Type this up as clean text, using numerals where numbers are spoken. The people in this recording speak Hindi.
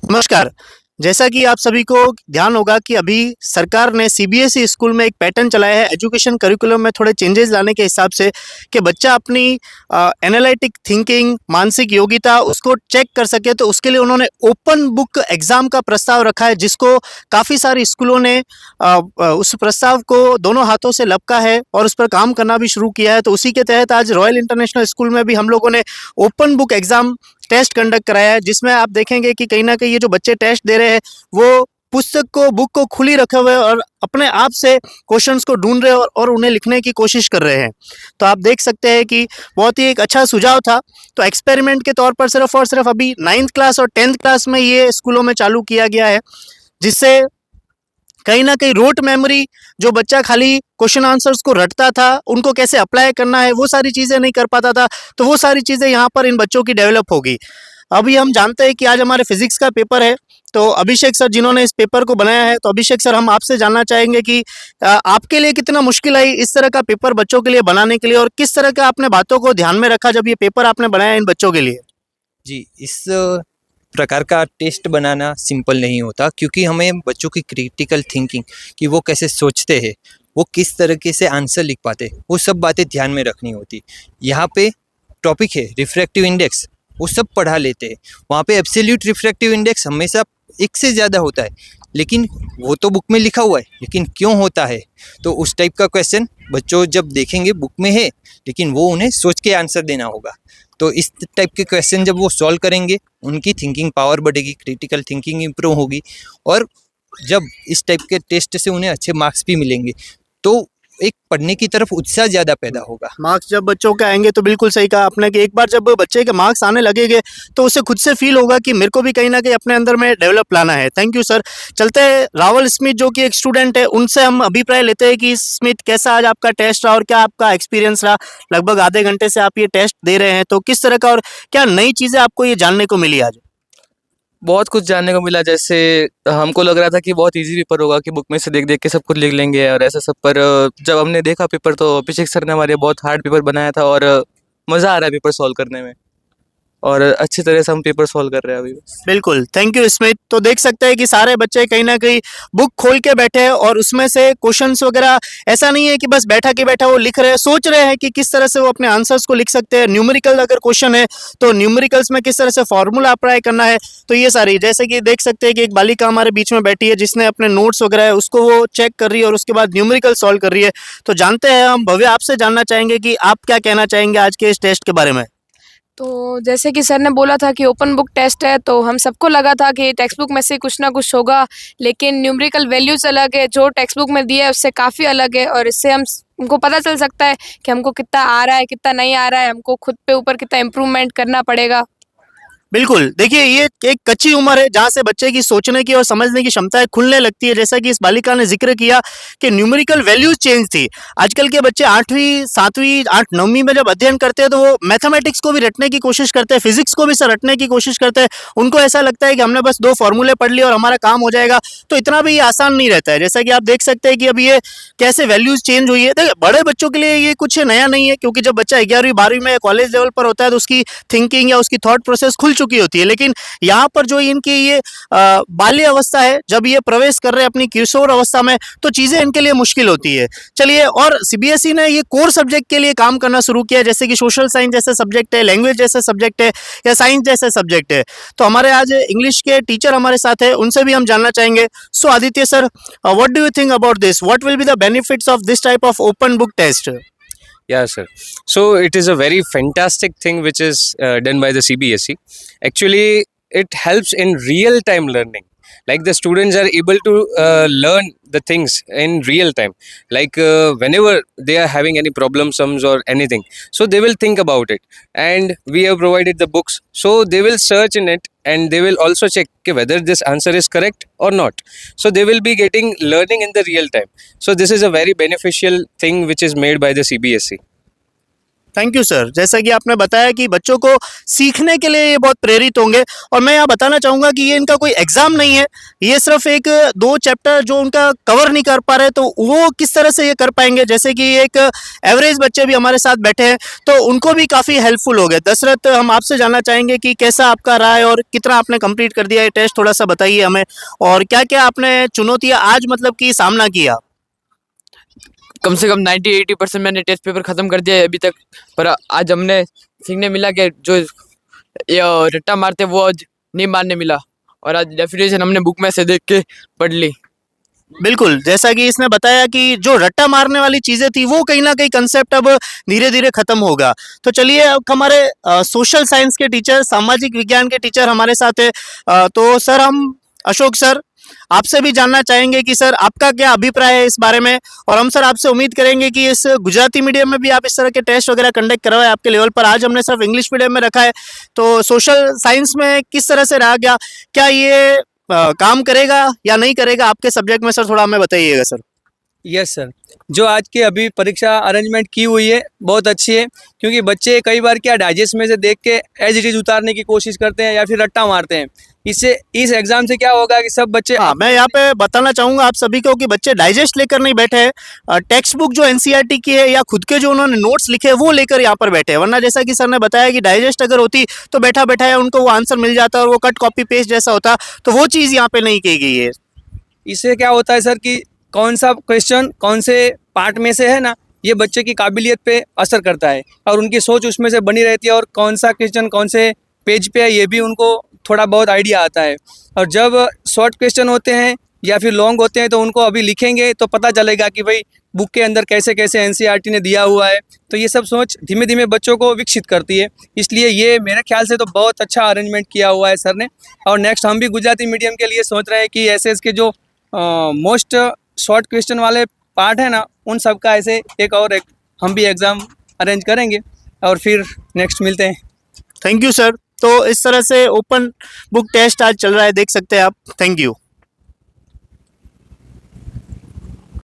नमस्कार। जैसा कि आप सभी को ध्यान होगा कि अभी सरकार ने सीबीएसई स्कूल में एक पैटर्न चलाया है एजुकेशन करिकुलम में थोड़े चेंजेस लाने के हिसाब से कि बच्चा अपनी एनालिटिक थिंकिंग, मानसिक योग्यता उसको चेक कर सके, तो उसके लिए उन्होंने ओपन बुक एग्ज़ाम का प्रस्ताव रखा है, जिसको काफ़ी सारे स्कूलों ने उस प्रस्ताव को दोनों हाथों से लपका है और उस पर काम करना भी शुरू किया है। तो उसी के तहत आज रॉयल इंटरनेशनल स्कूल में भी हम लोगों ने open book exam test conduct कराया है, जिसमें आप देखेंगे कि कहीं न कहीं ये जो बच्चे टेस्ट दे रहे हैं, वो पुस्तक को, बुक को खुली रखे हुए और अपने आप से क्वेश्चंस को ढूँढ रहे हैं और उन्हें लिखने की कोशिश कर रहे हैं। तो आप देख सकते हैं कि बहुत ही एक अच्छा सुझाव था। तो एक्सपेरिमेंट के तौर पर सिर्फ़ और सिर्फ़ अभी 9th क्लास और 10th क्लास में ये स्कूलों में चालू किया गया है, जिससे कहीं न कहीं रोट मेमोरी, जो बच्चा खाली क्वेश्चन आंसर्स को रटता था, उनको कैसे अप्लाई करना है, वो सारी चीज़ें नहीं कर पाता था, तो वो सारी चीज़ें यहाँ पर इन बच्चों की डेवलप होगी। अभी हम जानते हैं कि आज हमारे फिज़िक्स का पेपर है, तो अभिषेक सर जिन्होंने इस पेपर को बनाया है, तो अभिषेक सर हम आपसे जानना चाहेंगे कि आपके लिए कितना मुश्किल आई इस तरह का पेपर बच्चों के लिए बनाने के लिए, और किस तरह का आपने बातों को ध्यान में रखा जब ये पेपर आपने बनाया इन बच्चों के लिए? जी, इस प्रकार का टेस्ट बनाना सिंपल नहीं होता, क्योंकि हमें बच्चों की क्रिटिकल थिंकिंग कि वो कैसे सोचते हैं, वो किस तरीके से आंसर लिख पाते हैं, वो सब बातें ध्यान में रखनी होती। यहाँ पे टॉपिक है रिफ्रैक्टिव इंडेक्स, वो सब पढ़ा लेते हैं। वहाँ पे एब्सोल्यूट रिफ्रैक्टिव इंडेक्स हमेशा 1 से ज़्यादा होता है, लेकिन वो तो बुक में लिखा हुआ है, लेकिन क्यों होता है? तो उस टाइप का क्वेश्चन बच्चों जब देखेंगे बुक में है, लेकिन वो उन्हें सोच के आंसर देना होगा। तो इस टाइप के क्वेश्चन जब वो सॉल्व करेंगे, उनकी थिंकिंग पावर बढ़ेगी, क्रिटिकल थिंकिंग इम्प्रूव होगी, और जब इस टाइप के टेस्ट से उन्हें अच्छे मार्क्स भी मिलेंगे, तो एक पढ़ने की तरफ उत्साह ज़्यादा पैदा होगा। मार्क्स जब बच्चों के आएँगे तो बिल्कुल सही कहा आपने कि एक बार जब बच्चे के मार्क्स आने लगेंगे, तो उसे खुद से फ़ील होगा कि मेरे को भी कहीं न कहीं अपने अंदर में डेवलप लाना है। Thank you sir. चलते हैं रावल स्मिथ जो कि एक स्टूडेंट है, उनसे हम अभिप्राय लेते हैं कि स्मिथ, कैसा आज आपका टेस्ट रहा और क्या आपका एक्सपीरियंस रहा? लगभग आधे घंटे से आप ये टेस्ट दे रहे हैं, तो किस तरह का और क्या नई चीज़ें आपको ये जानने को मिली आज? बहुत कुछ जानने को मिला। जैसे हमको लग रहा था कि बहुत इजी पेपर होगा, कि बुक में से देख देख के सब कुछ लिख लेंगे और ऐसा सब, पर जब हमने देखा पेपर तो अभिषेक सर ने हमारे बहुत हार्ड पेपर बनाया था, और मज़ा आ रहा है पेपर सॉल्व करने में, और अच्छी तरह से हम पेपर सॉल्व कर रहे हैं अभी बस। बिल्कुल, थैंक यू स्मिथ। तो देख सकते हैं कि सारे बच्चे कहीं न कहीं बुक खोल के बैठे हैं और उसमें से क्वेश्चंस वगैरह, ऐसा नहीं है कि बस बैठा के बैठा वो लिख रहे हैं, सोच रहे हैं कि किस तरह से वो अपने आंसर्स को लिख सकते हैं। न्यूमेरिकल अगर क्वेश्चन है, तो न्यूमेरिकल्स में किस तरह से फॉर्मूला अप्लाई करना है, तो ये सारी, जैसे कि देख सकते हैं कि एक बालिका हमारे बीच में बैठी है, जिसने अपने नोट्स वगैरह है, उसको वो चेक कर रही है और उसके बाद न्यूमेरिकल सॉल्व कर रही है। तो जानते हैं हम, भव्य आपसे जानना चाहेंगे कि आप क्या कहना चाहेंगे आज के इस टेस्ट के बारे में? तो जैसे कि सर ने बोला था कि ओपन बुक टेस्ट है, तो हम सबको लगा था कि टेक्स्ट बुक में से कुछ ना कुछ होगा, लेकिन न्यूमेरिकल वैल्यूज़ अलग है, जो टेक्स्ट बुक में दिया है उससे काफ़ी अलग है, और इससे हमको पता चल सकता है कि हमको कितना आ रहा है, कितना नहीं आ रहा है, हमको खुद पे ऊपर कितना इम्प्रूवमेंट करना पड़ेगा। बिल्कुल, देखिए ये एक कच्ची उम्र है जहाँ से बच्चे की सोचने की और समझने की क्षमताएँ खुलने लगती है। जैसा कि इस बालिका ने ज़िक्र किया कि न्यूमेरिकल वैल्यूज़ चेंज थी। आजकल के बच्चे 8वीं, 7वीं, 8-9वीं में जब अध्ययन करते हैं, तो वो मैथमेटिक्स को भी रटने की कोशिश करते हैं, फिज़िक्स को भी रटने की कोशिश करते हैं। उनको ऐसा लगता है कि हमने बस 2 फ़ॉर्मूले पढ़ लिए और हमारा काम हो जाएगा, तो इतना भी ये आसान नहीं रहता है। जैसा कि आप देख सकते हैं कि अब ये कैसे वैल्यूज़ चेंज हुई है। देखिए, बड़े बच्चों के लिए ये कुछ नया नहीं है, क्योंकि जब बच्चा 11वीं, 12वीं में कॉलेज लेवल पर होता है, तो उसकी थिंकिंग या उसकी थॉट प्रोसेस खुल चुकी होती है। लेकिन यहाँ पर जो इनकी ये बाल्य अवस्था है, जब ये प्रवेश कर रहे हैं अपनी किशोर अवस्था में, तो चीज़ें इनके लिए मुश्किल होती है। चलिए, और सीबीएसई ने ये कोर सब्जेक्ट के लिए काम करना शुरू किया, जैसे कि सोशल साइंस जैसे सब्जेक्ट है, लैंग्वेज जैसे सब्जेक्ट है, या साइंस जैसे सब्जेक्ट है। तो हमारे आज इंग्लिश के टीचर हमारे साथ है, उनसे भी हम जानना चाहेंगे। So Aditya sir, what do you think about this? What will be the benefits of this type of open book test? Yeah, sir. So it is a very fantastic thing which is done by the CBSE. Actually, it helps in real time learning. Like the students are able to learn the things in real time. Like whenever they are having any problem sums or anything, so they will think about it. And we have provided the books, so they will search in it and they will also check whether this answer is correct or not. So they will be getting learning in the real time. So this is a very beneficial thing which is made by the CBSE. Thank you sir. जैसा कि आपने बताया कि बच्चों को सीखने के लिए ये बहुत प्रेरित होंगे, और मैं यहाँ बताना चाहूँगा कि ये इनका कोई एग्ज़ाम नहीं है, ये सिर्फ एक 2 चैप्टर जो उनका कवर नहीं कर पा रहे, तो वो किस तरह से ये कर पाएंगे। जैसे कि एक एवरेज बच्चे भी हमारे साथ बैठे हैं, तो उनको भी काफ़ी हेल्पफुल हो गए। दशरथ, हम आपसे जानना चाहेंगे कि कैसा आपका रहा है और कितना आपने कंप्लीट कर दिया ये टेस्ट, थोड़ा सा बताइए हमें, और क्या क्या आपने चुनौतियाँ आज मतलब कि सामना किया। कम से कम 90-80% मैंने टेस्ट पेपर ख़त्म कर दिया है अभी तक। पर आज हमने सीखने मिला कि जो ये रट्टा मारते वो आज नहीं मारने मिला, और आज डेफिनेशन हमने बुक में से देख के पढ़ ली। बिल्कुल, जैसा कि इसने बताया कि जो रट्टा मारने वाली चीज़ें थी वो कहीं न कहीं कंसेप्ट अब धीरे-धीरे खत्म होगा। तो चलिए, अब हमारे सोशल साइंस के टीचर, सामाजिक विज्ञान के टीचर हमारे साथ हैं। तो सर, हम अशोक सर, आपसे भी जानना चाहेंगे कि सर आपका क्या अभिप्राय है इस बारे में, और हम सर आपसे उम्मीद करेंगे कि इस गुजराती मीडियम में भी आप इस तरह के टेस्ट वगैरह कंडक्ट करवाएं आपके लेवल पर। आज हमने सिर्फ इंग्लिश मीडियम में रखा है, तो सोशल साइंस में किस तरह से रहा गया, क्या ये काम करेगा या नहीं करेगा आपके सब्जेक्ट में, सर थोड़ा हमें बताइएगा सर। यस सर, जो आज की अभी परीक्षा अरेंजमेंट की हुई है बहुत अच्छी है, क्योंकि बच्चे कई बार क्या डाइजेस्ट में से देख के एज इट इज उतारने की कोशिश करते हैं या फिर रट्टा मारते हैं। इससे इस एग्जाम से क्या होगा कि सब बच्चे हाँ, मैं यहाँ पे बताना चाहूँगा आप सभी को कि बच्चे डाइजेस्ट लेकर नहीं बैठे हैं, टेक्स्ट बुक जो एनसीईआरटी की है या खुद के जो उन्होंने नोट्स लिखे हैं वो लेकर यहाँ पर बैठे हैं। वरना जैसा कि सर ने बताया कि डाइजेस्ट अगर होती तो बैठा बैठा है उनको वो आंसर मिल जाता और वो कट कॉपी पेस्ट जैसा होता, तो वो चीज़ यहाँ पे नहीं की गई है। इससे क्या होता है सर कि कौन सा क्वेश्चन कौन से पार्ट में से है ना, ये बच्चे की काबिलियत पे असर करता है और उनकी सोच उसमें से बनी रहती है, और कौन सा क्वेश्चन कौन से पेज पे है ये भी उनको थोड़ा बहुत आइडिया आता है। और जब शॉर्ट क्वेश्चन होते हैं या फिर लॉन्ग होते हैं तो उनको अभी लिखेंगे तो पता चलेगा कि भाई बुक के अंदर कैसे कैसे एनसीईआरटी ने दिया हुआ है। तो ये सब सोच धीमे धीमे बच्चों को विकसित करती है, इसलिए ये मेरे ख्याल से तो बहुत अच्छा अरेंजमेंट किया हुआ है सर ने। और नेक्स्ट हम भी गुजराती मीडियम के लिए सोच रहे हैं कि एसएस के जो मोस्ट शॉर्ट क्वेश्चन वाले पार्ट है ना, उन सब का ऐसे एक हम भी एग्ज़ाम अरेंज करेंगे और फिर नेक्स्ट मिलते हैं। Thank you sir. तो इस तरह से ओपन बुक टेस्ट आज चल रहा है, देख सकते हैं आप। Thank you.